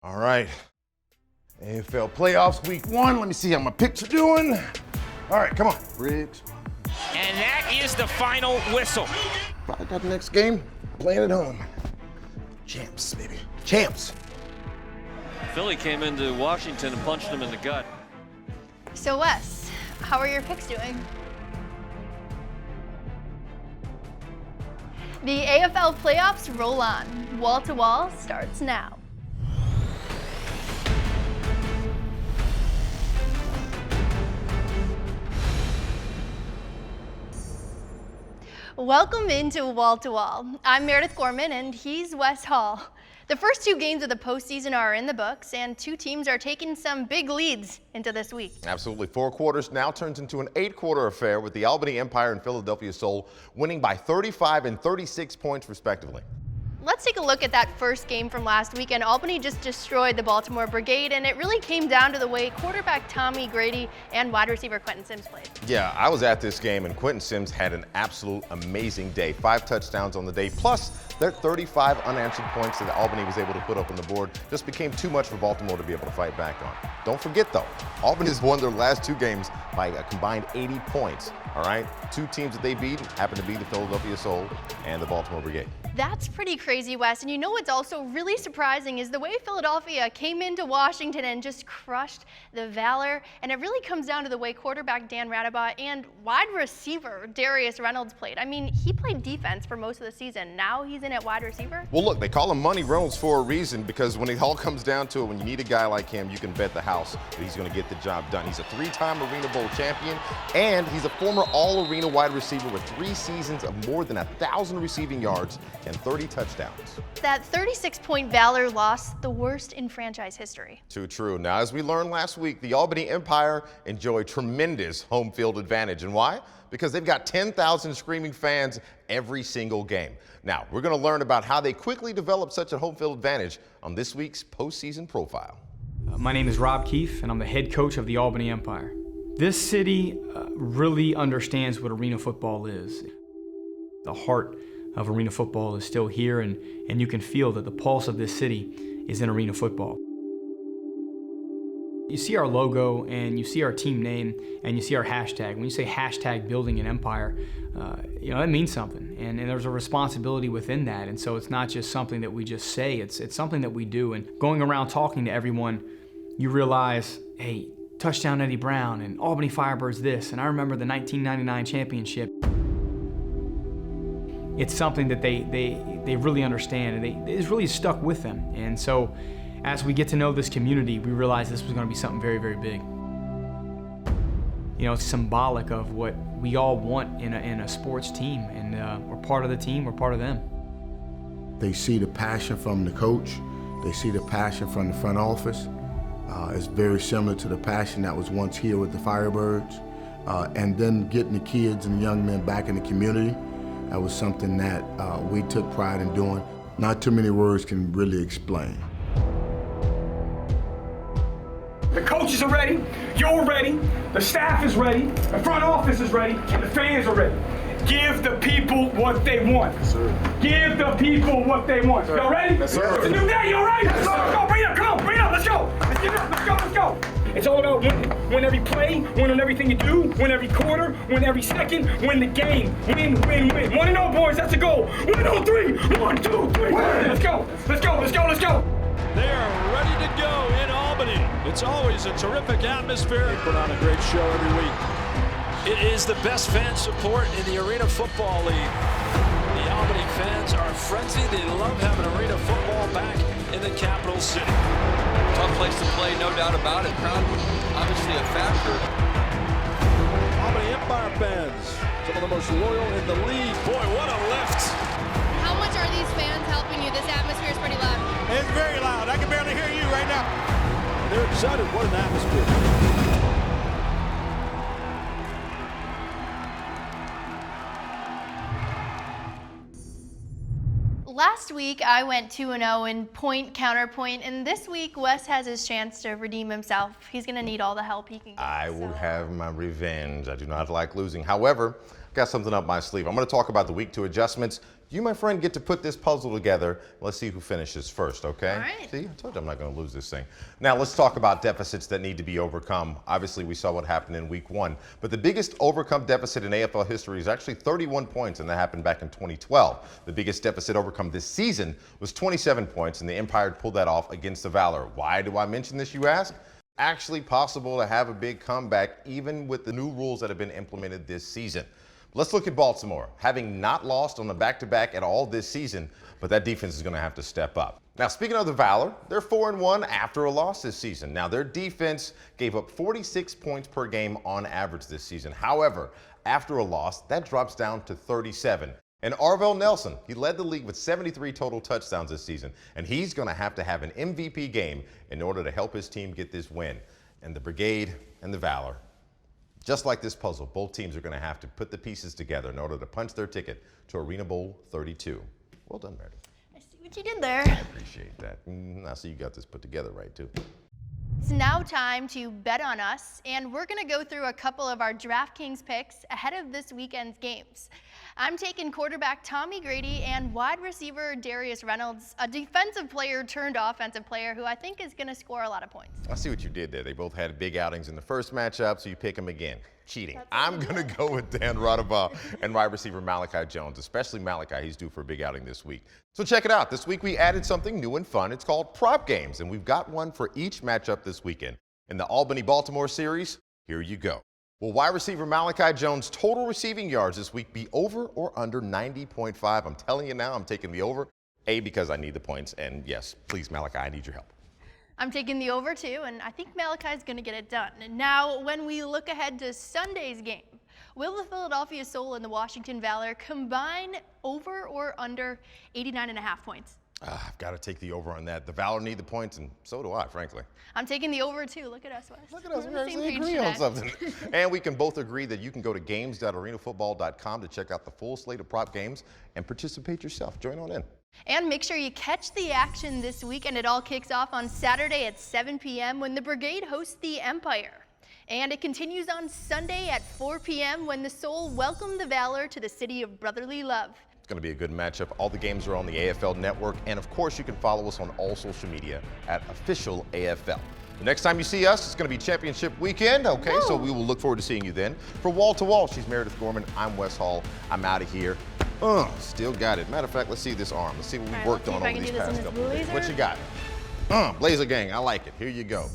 All right, AFL Playoffs Week 1. Let me see how my picks are doing. All right, come on, Briggs. And that is the final whistle. I got the next game, playing at home. Champs, baby, champs. Philly came into Washington and punched him in the gut. So Wes, how are your picks doing? The AFL Playoffs roll on. Wall to Wall starts now. Welcome into Wall to Wall. I'm Meredith Gorman and he's Wes Hall. The first two games of the postseason are in the books and two teams are taking some big leads into this week. Absolutely. 4 quarters now turns into an 8-quarter affair with the Albany Empire and Philadelphia Soul winning by 35 and 36 points respectively. Let's take a look at that first game from last weekend. Albany just destroyed the Baltimore Brigade, and it really came down to the way quarterback Tommy Grady and wide receiver Quentin Sims played. Yeah, I was at this game, and Quentin Sims had an absolute amazing day. 5 touchdowns on the day, plus their 35 unanswered points that Albany was able to put up on the board just became too much for Baltimore to be able to fight back on. Don't forget, though, Albany has won their last 2 games by a combined 80 points, all right? 2 teams that they beat happen to be the Philadelphia Soul and the Baltimore Brigade. That's pretty crazy, Wes. And you know what's also really surprising is the way Philadelphia came into Washington and just crushed the Valor. And it really comes down to the way quarterback Dan Radaba and wide receiver Darius Reynolds played. I mean, he played defense for most of the season. Now he's in at wide receiver. Well, look, they call him Money Reynolds for a reason, because when it all comes down to it, when you need a guy like him, you can bet the house that he's going to get the job done. He's a 3-time Arena Bowl champion, and he's a former All-Arena wide receiver with 3 seasons of more than 1,000 receiving yards and 30 touchdowns. That 36-point Valor loss, the worst in franchise history. Too true. Now, as we learned last week, the Albany Empire enjoy tremendous home field advantage. And why? Because they've got 10,000 screaming fans every single game. Now, we're going to learn about how they quickly developed such a home field advantage on this week's postseason profile. My name is Rob Keefe, and I'm the head coach of the Albany Empire. This city really understands what arena football is. The heart of arena football is still here, and you can feel that the pulse of this city is in arena football. You see our logo, and you see our team name, and you see our hashtag. When you say hashtag building an empire, that means something, and there's a responsibility within that. And so it's not just something that we just say, it's something that we do. And going around talking to everyone, you realize, hey, touchdown Eddie Brown, and Albany Firebirds this, and I remember the 1999 championship. It's something that they really understand, and it's really stuck with them. And so as we get to know this community, we realized this was going to be something very, very big. You know, it's symbolic of what we all want in a sports team, and we're part of the team, we're part of them. They see the passion from the coach, they see the passion from the front office. It's very similar to the passion that was once here with the Firebirds. And then getting the kids and the young men back in the community, that was something that we took pride in doing. Not too many words can really explain. The coaches are ready, you're ready, the staff is ready, the front office is ready, and the fans are ready. Give the people what they want. Yes, sir. Give the people what they want. Yes, y'all ready? Yes, sir. It's a new day, y'all ready? Yes, let's go, bring it up, come on, bring it up, let's go. Let's get it up, let's go. It's all about win every play, win on everything you do, win every quarter, win every second, win the game. Win. 1-0, boys, that's the goal. 1 on 3, 1, 2, 3. Let's go. They are ready to go in Albany. It's always a terrific atmosphere. They put on a great show every week. It is the best fan support in the Arena Football League. The Albany fans are frenzied. They love having Arena football back in the capital city. Tough place to play, no doubt about it. Crowd, obviously a factor. Albany Empire fans, some of the most loyal in the league. Boy, what a lift. How much are these fans helping you? This atmosphere is pretty loud. It's very loud. I can barely hear you right now. They're excited. What an atmosphere. Last week, I went 2-0 in point, counterpoint, and this week, Wes has his chance to redeem himself. He's going to need all the help he can get. I will have my revenge. I do not like losing. However, got something up my sleeve. I'm going to talk about the week 2 adjustments. You, my friend, get to put this puzzle together. Let's see who finishes first, okay? All right. See, I told you I'm not going to lose this thing. Now, let's talk about deficits that need to be overcome. Obviously, we saw what happened in week 1, but the biggest overcome deficit in AFL history is actually 31 points, and that happened back in 2012. The biggest deficit overcome this season was 27 points, and the Empire pulled that off against the Valor. Why do I mention this, you ask? Actually possible to have a big comeback, even with the new rules that have been implemented this season. Let's look at Baltimore, having not lost on the back-to-back at all this season, but that defense is going to have to step up. Now, speaking of the Valor, they're 4-1 after a loss this season. Now, their defense gave up 46 points per game on average this season. However, after a loss, that drops down to 37. And Arvell Nelson, he led the league with 73 total touchdowns this season, and he's going to have an MVP game in order to help his team get this win. And the Brigade and the Valor, just like this puzzle, both teams are going to have to put the pieces together in order to punch their ticket to Arena Bowl 32. Well done, Meredith. I see what you did there. I appreciate that. I see you got this put together right, too. It's now time to bet on us, and we're going to go through a couple of our Draftkings picks ahead of this weekend's games. I'm taking quarterback Tommy Grady and wide receiver Darius Reynolds, a defensive player turned offensive player who I think is going to score a lot of points. I see what you did there. They both had big outings in the first matchup, so you pick them again. Cheating. I'm going to go with Dan Radabaugh and wide receiver Malachi Jones, especially Malachi. He's due for a big outing this week. So check it out. This week we added something new and fun. It's called prop games, and we've got one for each matchup this weekend. In the Albany-Baltimore series, here you go. Will wide receiver Malachi Jones' total receiving yards this week be over or under 90.5? I'm telling you now, I'm taking the over. A, because I need the points, and yes, please, Malachi, I need your help. I'm taking the over too, and I think Malachi's going to get it done. And now, when we look ahead to Sunday's game, will the Philadelphia Soul and the Washington Valor combine over or under 89.5 points? I've got to take the over on that. The Valor need the points, and so do I, frankly. I'm taking the over too. Look at us, Wes. Look at us. We're We on the same actually page agree on today. something. And we can both agree that you can go to games.arenafootball.com to check out the full slate of prop games and participate yourself. Join on in. And make sure you catch the action this week, and it all kicks off on Saturday at 7 p.m. when the Brigade hosts the Empire. And it continues on Sunday at 4 p.m. when the Soul welcome the Valor to the city of brotherly love. It's going to be a good matchup. All the games are on the AFL Network, and of course, you can follow us on all social media at Official AFL. The next time you see us, it's going to be championship weekend, okay? Woo! So we will look forward to seeing you then. For Wall to Wall, she's Meredith Gorman. I'm Wes Hall. I'm out of here. Still got it. Matter of fact, let's see this arm. Let's see what we worked on over these past couple of days. What you got? Blazer Gang, I like it. Here you go.